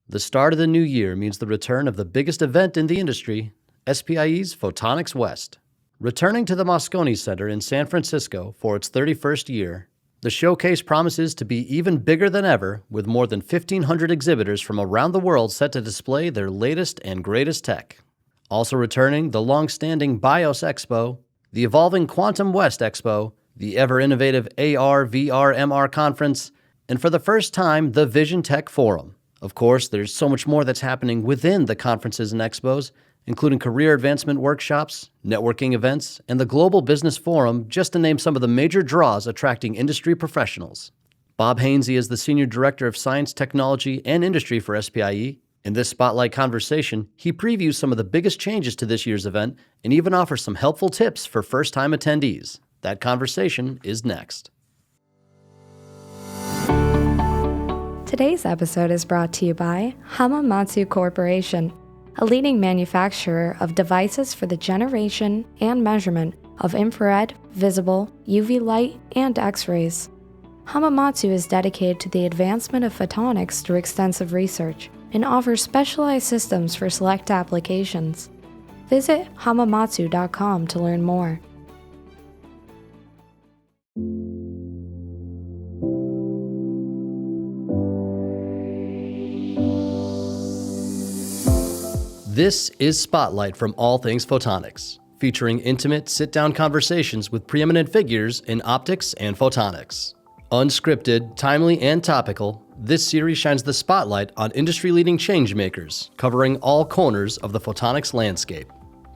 The start of the new year means the return of the biggest event in the industry, SPIE's Photonics West. Returning to the Moscone Center in San Francisco for its 31st year, the showcase promises to be even bigger than ever, with more than 1,500 exhibitors from around the world set to display their latest and greatest tech. Also returning, the long-standing BIOS Expo, the evolving Quantum West Expo, the ever-innovative AR, VR, MR conference, and for the first time, the Vision Tech Forum. Of course, there's so much more that's happening within the conferences and expos, including career advancement workshops, networking events, and the Global Business Forum, just to name some of the major draws attracting industry professionals. Bob Hainsey is the Senior Director of Science, Technology, and Industry for SPIE. In this Spotlight conversation, he previews some of the biggest changes to this year's event and even offers some helpful tips for first-time attendees. That conversation is next. Today's episode is brought to you by Hamamatsu Corporation, a leading manufacturer of devices for the generation and measurement of infrared, visible, UV light, and X-rays. Hamamatsu is dedicated to the advancement of photonics through extensive research and offers specialized systems for select applications. Visit hamamatsu.com to learn more. This is Spotlight from All Things Photonics, featuring intimate sit-down conversations with preeminent figures in optics and photonics. Unscripted, timely, and topical, this series shines the spotlight on industry-leading changemakers, covering all corners of the photonics landscape,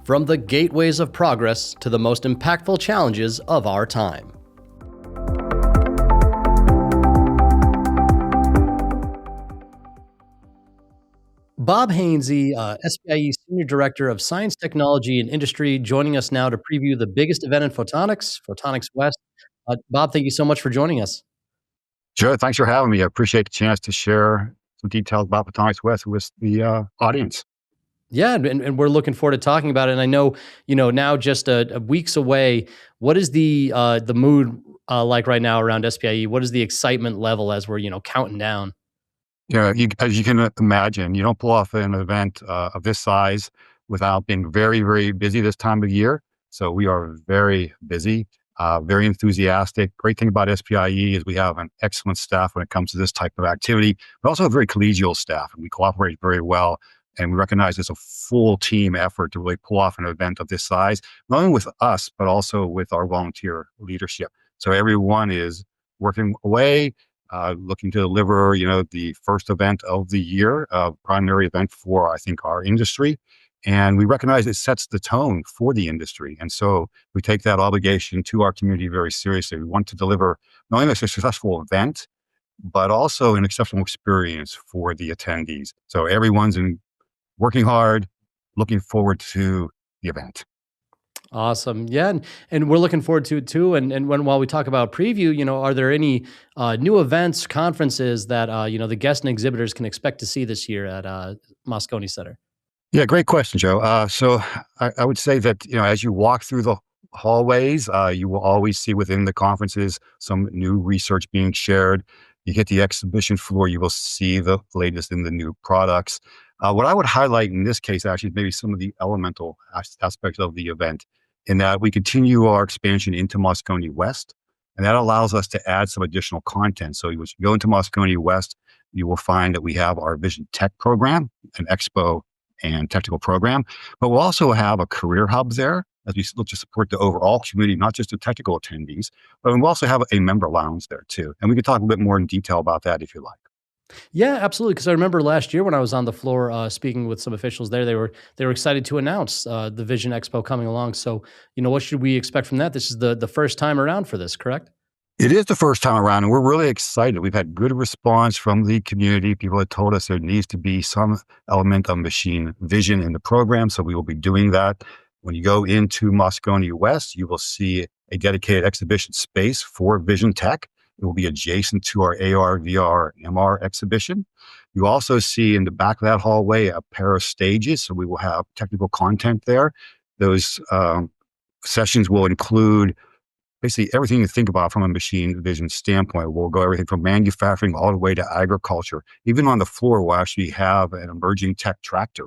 from the gateways of progress to the most impactful challenges of our time. Bob Hainsey, SPIE Senior Director of Science, Technology, and Industry, joining us now to preview the biggest event in photonics, Photonics West. Bob, thank you so much for joining us. Sure, thanks for having me. I appreciate the chance to share some details about Photonics West with the audience. Yeah, and we're looking forward to talking about it. And I know, now just a weeks away. What is the mood like right now around SPIE? What is the excitement level as we're counting down? Yeah, as you can imagine, you don't pull off an event of this size without being very, very busy this time of year. So we are very busy, very enthusiastic. Great thing about SPIE is we have an excellent staff when it comes to this type of activity, but also a very collegial staff, and we cooperate very well. And we recognize it's a full team effort to really pull off an event of this size, not only with us, but also with our volunteer leadership. So everyone is working away, looking to deliver, the first event of the year, primary event for, I think, our industry. And we recognize it sets the tone for the industry. And so we take that obligation to our community very seriously. We want to deliver not only a successful event, but also an exceptional experience for the attendees. So everyone's working hard, looking forward to the event. Awesome. Yeah. And we're looking forward to it too. And while we talk about preview, are there any new events, conferences that, the guests and exhibitors can expect to see this year at Moscone Center? Yeah, great question, Joe. So I would say that, as you walk through the hallways, you will always see within the conferences some new research being shared. You hit the exhibition floor, you will see the latest in the new products. What I would highlight in this case, actually, is maybe some of the elemental aspects of the event, in that we continue our expansion into Moscone West, and that allows us to add some additional content. So you go into Moscone West, you will find that we have our Vision Tech program, an expo and technical program, but we'll also have a career hub there as we look to support the overall community, not just the technical attendees, but we'll also have a member lounge there too. And we can talk a bit more in detail about that if you like. Yeah, absolutely. Because I remember last year when I was on the floor speaking with some officials there, they were excited to announce the Vision Expo coming along. So, what should we expect from that? This is the first time around for this, correct? It is the first time around, and we're really excited. We've had good response from the community. People have told us there needs to be some element of machine vision in the program, so we will be doing that. When you go into Moscone West, you will see a dedicated exhibition space for Vision Tech. It will be adjacent to our AR, VR, MR exhibition. You also see in the back of that hallway a pair of stages, so we will have technical content there. Those sessions will include basically everything you think about from a machine vision standpoint. We'll go everything from manufacturing all the way to agriculture. Even on the floor, we'll actually have an emerging tech tractor.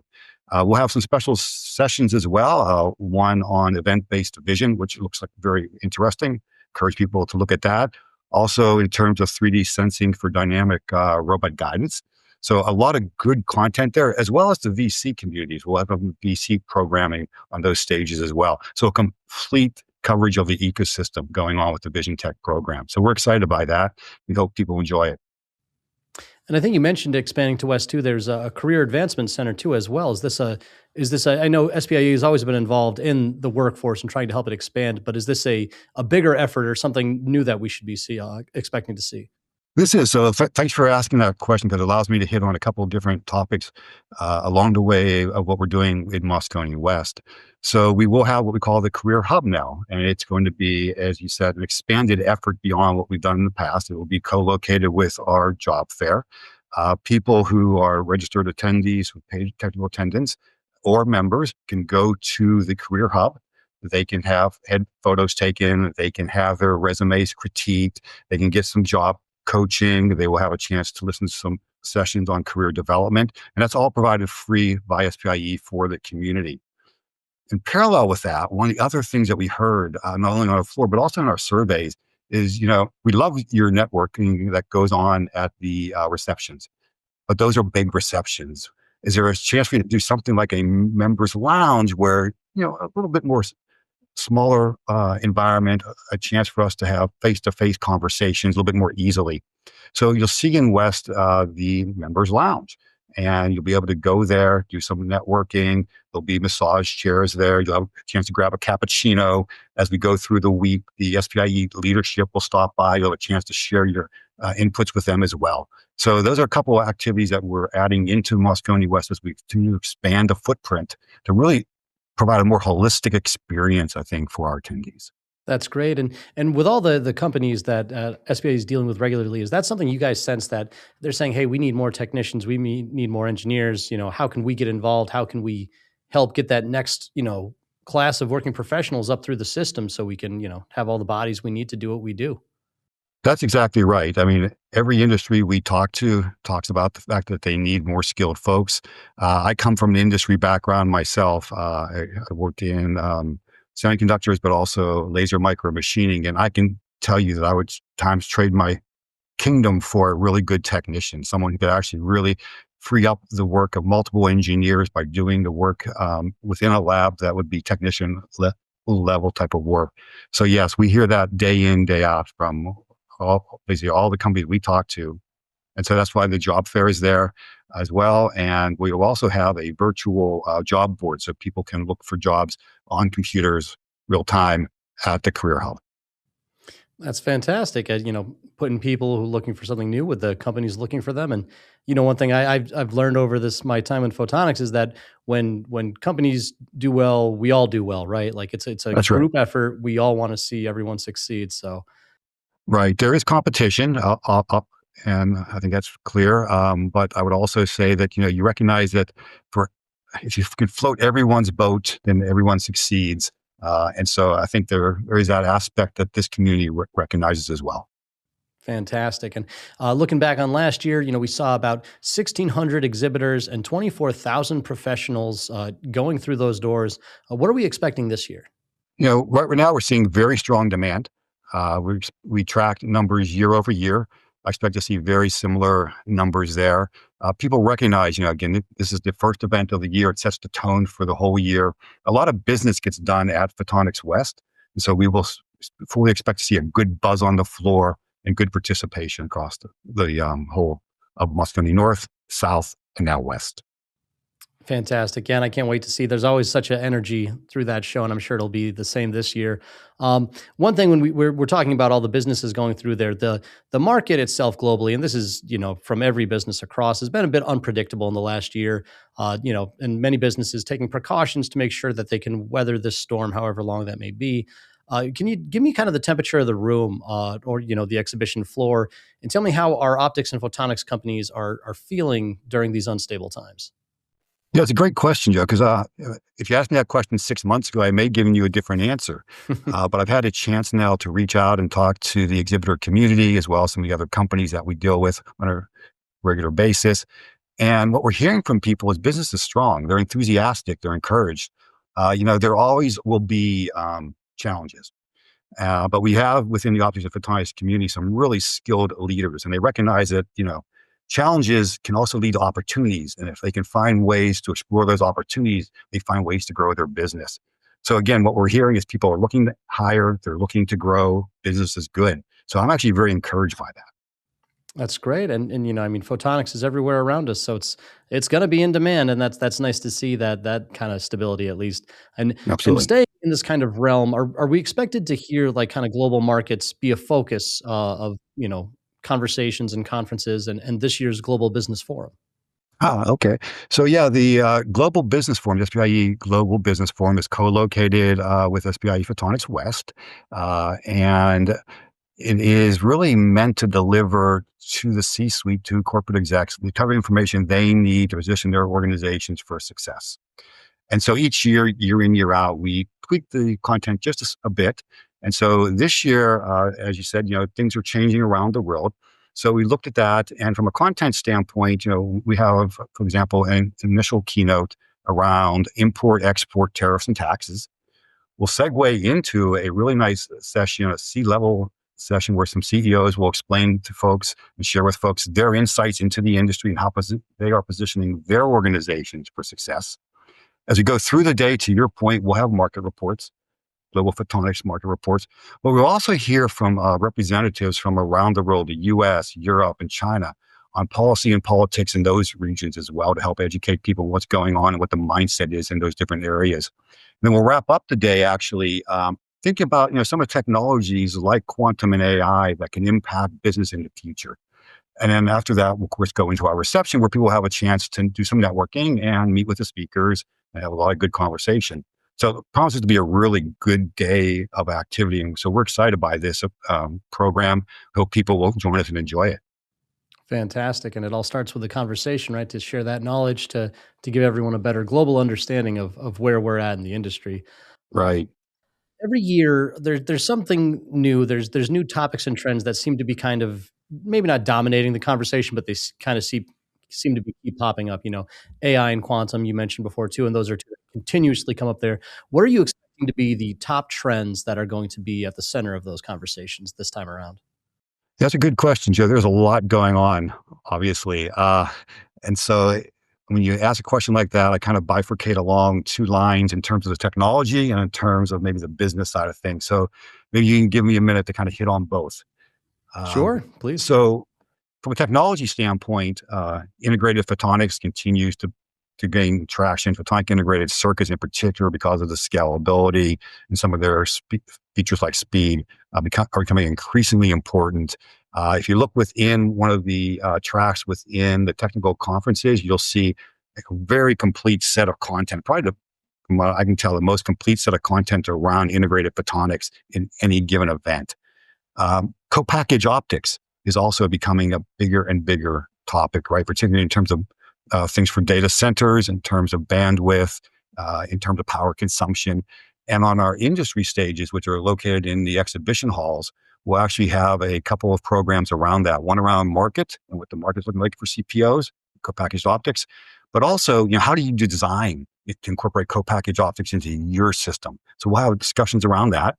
We'll have some special sessions as well. One on event-based vision, which looks like very interesting. Encourage people to look at that. Also, in terms of 3D sensing for dynamic robot guidance. So a lot of good content there, as well as the VC communities. We'll have a VC programming on those stages as well. So a complete coverage of the ecosystem going on with the Vision Tech program. So we're excited by that. We hope people enjoy it. And I think you mentioned expanding to West too. There's a career advancement center too, as well. I know SPIE has always been involved in the workforce and trying to help it expand, but is this a bigger effort or something new that we should be expecting to see? This is, so thanks for asking that question, because it allows me to hit on a couple of different topics along the way of what we're doing in Moscone West. So we will have what we call the Career Hub now, and it's going to be, as you said, an expanded effort beyond what we've done in the past. It will be co-located with our job fair. People who are registered attendees with paid technical attendance or members can go to the Career Hub. They can have head photos taken. They can have their resumes critiqued. They can get some job coaching. They will have a chance to listen to some sessions on career development. And that's all provided free by SPIE for the community. In parallel with that, one of the other things that we heard, not only on the floor, but also in our surveys is, we love your networking that goes on at the receptions, but those are big receptions. Is there a chance for you to do something like a members lounge where, a little bit more smaller environment, a chance for us to have face-to-face conversations a little bit more easily? So you'll see in West the members lounge, and you'll be able to go there, do some networking. There'll be massage chairs there. You'll have a chance to grab a cappuccino. As we go through the week, the SPIE leadership will stop by. You'll have a chance to share your inputs with them as well. So those are a couple of activities that we're adding into Moscone West as we continue to expand the footprint to really provide a more holistic experience, I think, for our attendees. That's great. And with all the companies that SPIE is dealing with regularly, is that something you guys sense that they're saying, hey, we need more technicians, we need more engineers, how can we get involved? How can we help get that next, class of working professionals up through the system so we can, have all the bodies we need to do what we do? That's exactly right. I mean, every industry we talk to talks about the fact that they need more skilled folks. I come from an industry background myself. I worked in semiconductors, but also laser micro machining. And I can tell you that I would times trade my kingdom for a really good technician, someone who could actually really free up the work of multiple engineers by doing the work within a lab that would be technician level type of work. So yes, we hear that day in, day out from basically all the companies we talk to. And so that's why the job fair is there as well. And we will also have a virtual job board so people can look for jobs on computers real time at the Career Hub. That's fantastic. Putting people who are looking for something new with the companies looking for them. And, one thing I've learned over my time in photonics is that when companies do well, we all do well, right? Like it's a That's group right. effort. We all want to see everyone succeed. So Right. There is competition up, and I think that's clear. But I would also say that, you recognize that if you can float everyone's boat, then everyone succeeds. And so I think there is that aspect that this community recognizes as well. fantastic. And looking back on last year, we saw about 1,600 exhibitors and 24,000 professionals going through those doors. What are we expecting this year? Right now we're seeing very strong demand. We track numbers year over year. I expect to see very similar numbers there. People recognize, again, this is the first event of the year. It sets the tone for the whole year. A lot of business gets done at Photonics West. And so we will fully expect to see a good buzz on the floor and good participation across the whole of Moscone North, South, and now West. Fantastic. Yeah, and I can't wait to see. There's always such an energy through that show, and I'm sure it'll be the same this year. One thing when we're talking about all the businesses going through there, the market itself globally, and this is from every business across, has been a bit unpredictable in the last year. And many businesses taking precautions to make sure that they can weather this storm, however long that may be. Can you give me kind of the temperature of the room, or the exhibition floor, and tell me how our optics and photonics companies are feeling during these unstable times? Yeah, it's a great question, Joe, because if you asked me that question 6 months ago, I may have given you a different answer. But I've had a chance now to reach out and talk to the exhibitor community as well as some of the other companies that we deal with on a regular basis. And what we're hearing from people is business is strong. They're enthusiastic. They're encouraged. There always will be challenges. But we have within the Optics and Photonics community some really skilled leaders, and they recognize that, challenges can also lead to opportunities. And if they can find ways to explore those opportunities, they find ways to grow their business. So again, what we're hearing is people are looking to hire, they're looking to grow, business is good. So I'm actually very encouraged by that. That's great, and I mean, photonics is everywhere around us, so it's going to be in demand, and that's nice to see that kind of stability at least. And Absolutely. staying in this kind of realm, are we expected to hear like kind of global markets be a focus of conversations and conferences and this year's Global Business Forum? Okay. So yeah, the Global Business Forum, the SPIE Global Business Forum, is co-located with SPIE Photonics West, and it is really meant to deliver to the C-suite, to corporate execs, the type of information they need to position their organizations for success. And so each year, year in, year out, we tweak the content just a bit. And so this year, as you said, things are changing around the world. So we looked at that. And from a content standpoint, we have, for example, an initial keynote around import, export tariffs and taxes. We'll segue into a really nice session, a C-level session where some CEOs will explain to folks and share with folks their insights into the industry and how they are positioning their organizations for success. As we go through the day, to your point, we'll have market reports, global photonics market reports, but we'll also hear from representatives from around the world, the US, Europe, and China, on policy and politics in those regions as well to help educate people what's going on and what the mindset is in those different areas. And then we'll wrap up the day actually thinking about some of the technologies like quantum and AI that can impact business in the future. And then after that, we'll of course go into our reception where people have a chance to do some networking and meet with the speakers and have a lot of good conversation. So it promises to be a really good day of activity. And so we're excited by this program. Hope people will join us and enjoy it. Fantastic, and it all starts with a conversation, right? To share that knowledge, to give everyone a better global understanding of where we're at in the industry. Right. Every year there's something new. There's new topics and trends that seem to be kind of maybe not dominating the conversation, but they kind of seem to be keep popping up. AI and quantum you mentioned before too, and those are two that continuously come up there. What are you expecting to be the top trends that are going to be at the center of those conversations this time around? That's a good question, Joe. There's a lot going on, obviously. And so when you ask a question like that, I kind of bifurcate along two lines in terms of the technology and in terms of maybe the business side of things. So maybe you can give me a minute to kind of hit on both. Sure, please. So from a technology standpoint, integrated photonics continues to gain traction. Photonic integrated circuits in particular, because of the scalability and some of their features like speed, are becoming increasingly important. If you look within one of the tracks within the technical conferences, you'll see a very complete set of content, probably from what I can tell, the most complete set of content around integrated photonics in any given event. Co-package optics is also becoming a bigger and bigger topic, right? Particularly in terms of things for data centers, in terms of bandwidth, in terms of power consumption. And on our industry stages, which are located in the exhibition halls, we'll actually have a couple of programs around that. One around market and what the market's looking like for CPOs, co-packaged optics, but also, how do you design to incorporate co-packaged optics into your system? So we'll have discussions around that.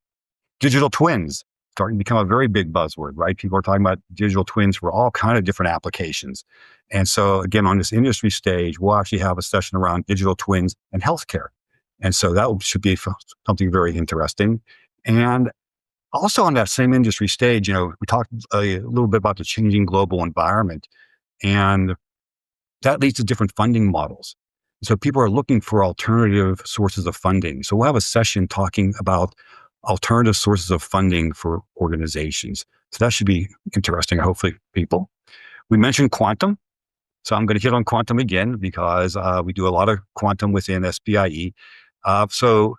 Digital twins starting to become a very big buzzword, right? People are talking about digital twins for all kind of different applications. And so again, on this industry stage, we'll actually have a session around digital twins and healthcare. And so that should be something very interesting. And also on that same industry stage, we talked a little bit about the changing global environment, and that leads to different funding models. So people are looking for alternative sources of funding. So we'll have a session talking about alternative sources of funding for organizations. So that should be interesting, hopefully, people. We mentioned quantum. So I'm going to hit on quantum again because we do a lot of quantum within SPIE. So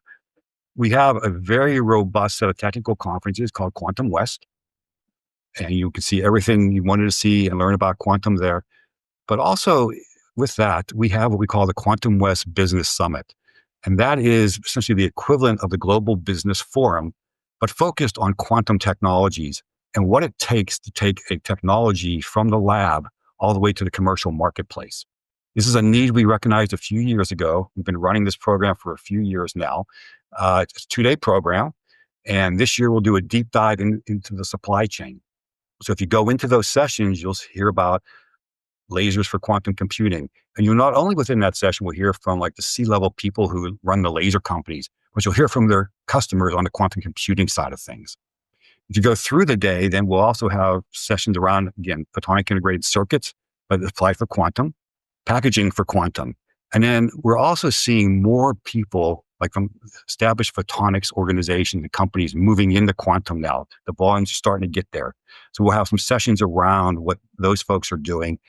we have a very robust set of technical conferences called Quantum West. And you can see everything you wanted to see and learn about quantum there. But also, with that, we have what we call the Quantum West Business Summit. And that is essentially the equivalent of the Global Business Forum, but focused on quantum technologies and what it takes to take a technology from the lab all the way to the commercial marketplace. This is a need we recognized a few years ago. We've been running this program for a few years now. It's a 2-day program. And this year we'll do a deep dive into the supply chain. So if you go into those sessions, you'll hear about lasers for quantum computing. And you'll not only within that session, we'll hear from like the C-level people who run the laser companies, but you'll hear from their customers on the quantum computing side of things. If you go through the day, then we'll also have sessions around, again, photonic integrated circuits, but applied for quantum, packaging for quantum. And then we're also seeing more people like from established photonics organizations and companies moving into quantum now. The volumes are starting to get there. So we'll have some sessions around what those folks are doing,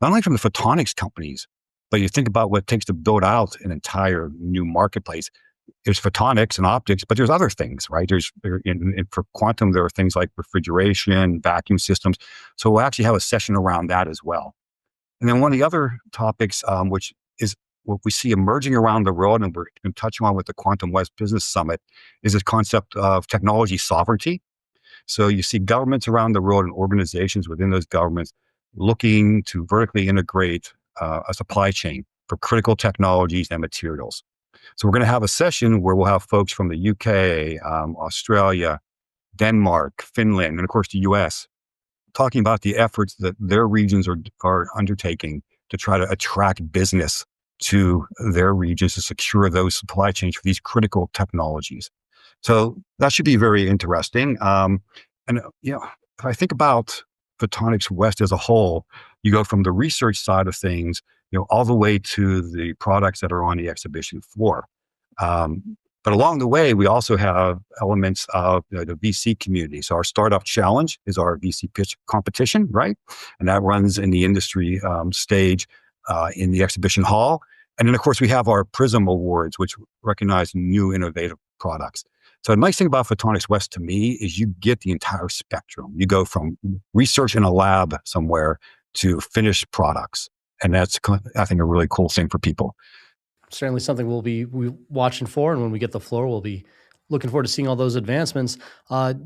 not only from the photonics companies, but you think about what it takes to build out an entire new marketplace. There's photonics and optics, but there's other things, right? For quantum, there are things like refrigeration, vacuum systems. So we'll actually have a session around that as well. And then one of the other topics, which is what we see emerging around the world, and we're going to touch on with the Quantum West Business Summit, is this concept of technology sovereignty. So you see governments around the world and organizations within those governments looking to vertically integrate a supply chain for critical technologies and materials. So we're going to have a session where we'll have folks from the UK, Australia, Denmark, Finland, and of course the US, talking about the efforts that their regions are undertaking to try to attract business to their regions to secure those supply chains for these critical technologies. So that should be very interesting. If I think about Photonics West as a whole, you go from the research side of things, all the way to the products that are on the exhibition floor. But along the way, we also have elements of the VC community. So our Startup Challenge is our VC pitch competition, right? And that runs in the industry stage in the exhibition hall. And then, of course, we have our PRISM Awards, which recognize new innovative products. So the nice thing about Photonics West to me is you get the entire spectrum. You go from research in a lab somewhere to finished products. And that's, I think, a really cool thing for people. Certainly something we'll be watching for. And when we get the floor, we'll be looking forward to seeing all those advancements.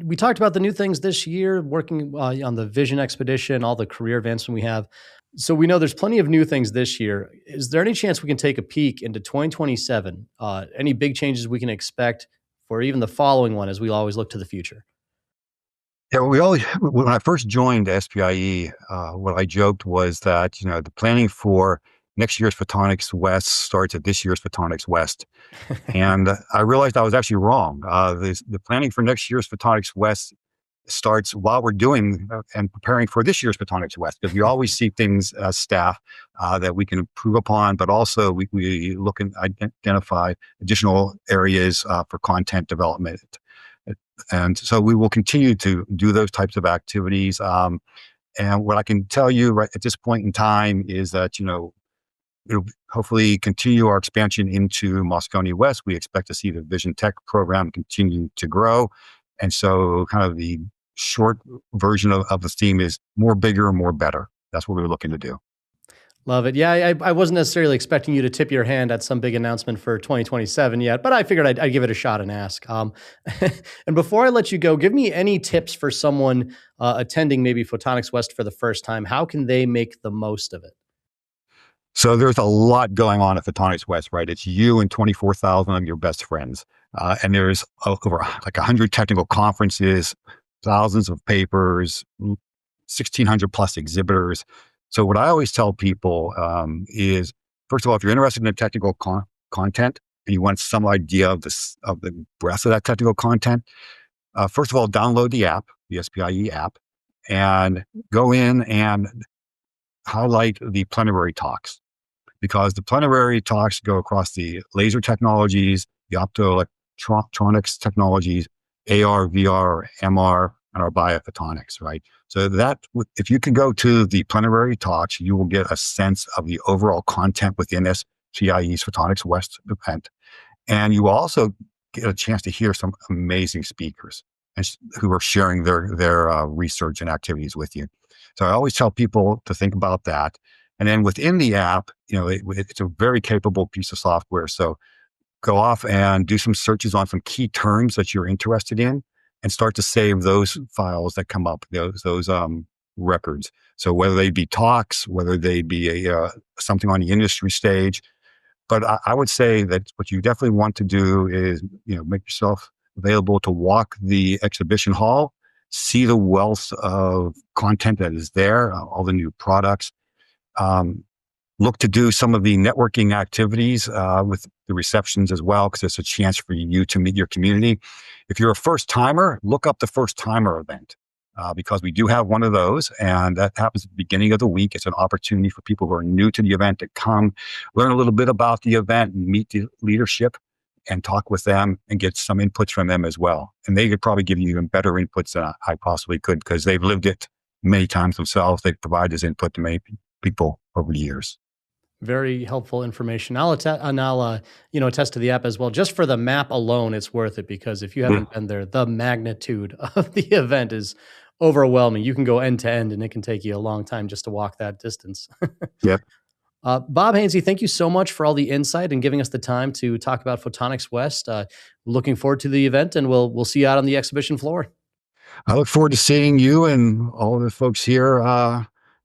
We talked about the new things this year, working on the Vision Expedition, all the career advancement we have. So we know there's plenty of new things this year. Is there any chance we can take a peek into 2027? Any big changes we can expect for even the following one, as we always look to the future? Yeah, when I first joined SPIE, what I joked was that, the planning for next year's Photonics West starts at this year's Photonics West. And I realized I was actually wrong. The planning for next year's Photonics West starts while we're doing and preparing for this year's Photonics West, because we always see things as staff that we can improve upon, but also we look and identify additional areas for content development. And so we will continue to do those types of activities. And what I can tell you right at this point in time is that, it'll hopefully continue our expansion into Moscone West. We expect to see the Vision Tech program continue to grow. And so kind of the short version of the theme is more bigger, more better. That's what we were looking to do. Love it. Yeah, I wasn't necessarily expecting you to tip your hand at some big announcement for 2027 yet, but I figured I'd give it a shot and ask. And before I let you go, give me any tips for someone attending maybe Photonics West for the first time. How can they make the most of it? So there's a lot going on at Photonics West, right? It's you and 24,000 of your best friends. And there's over like 100 technical conferences, thousands of papers, 1,600 plus exhibitors. So what I always tell people is, first of all, if you're interested in the technical content and you want some idea of the breadth of that technical content, first of all, download the app, the SPIE app, and go in and highlight the plenary talks, because the plenary talks go across the laser technologies, the optoelectronics technologies, AR, VR, MR, and our biophotonics, right? So that, if you can go to the plenary talks, you will get a sense of the overall content within SPIE's Photonics West event. And you will also get a chance to hear some amazing speakers who are sharing their research and activities with you. So I always tell people to think about that. And then within the app, it's a very capable piece of software. So go off and do some searches on some key terms that you're interested in and start to save those files that come up, those records. So whether they be talks, whether they be something on the industry stage. But I would say that what you definitely want to do is, make yourself available to walk the exhibition hall, see the wealth of content that is there, all the new products. Look to do some of the networking activities with the receptions as well, because it's a chance for you to meet your community. If you're a first timer, look up the first timer event. Because we do have one of those, and that happens at the beginning of the week. It's an opportunity for people who are new to the event to come, learn a little bit about the event, and meet the leadership, and talk with them and get some inputs from them as well. And they could probably give you even better inputs than I possibly could, because they've lived it many times themselves. They provide this input to many people over the years. Very helpful information. I'll attest to the app as well. Just for the map alone, it's worth it, because if you haven't been there, the magnitude of the event is overwhelming. You can go end to end, and it can take you a long time just to walk that distance. Yep. Bob Hainsey, thank you so much for all the insight and giving us the time to talk about Photonics West. Looking forward to the event, and we'll see you out on the exhibition floor. I look forward to seeing you and all the folks here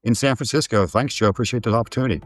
in San Francisco. Thanks, Joe. Appreciate the opportunity.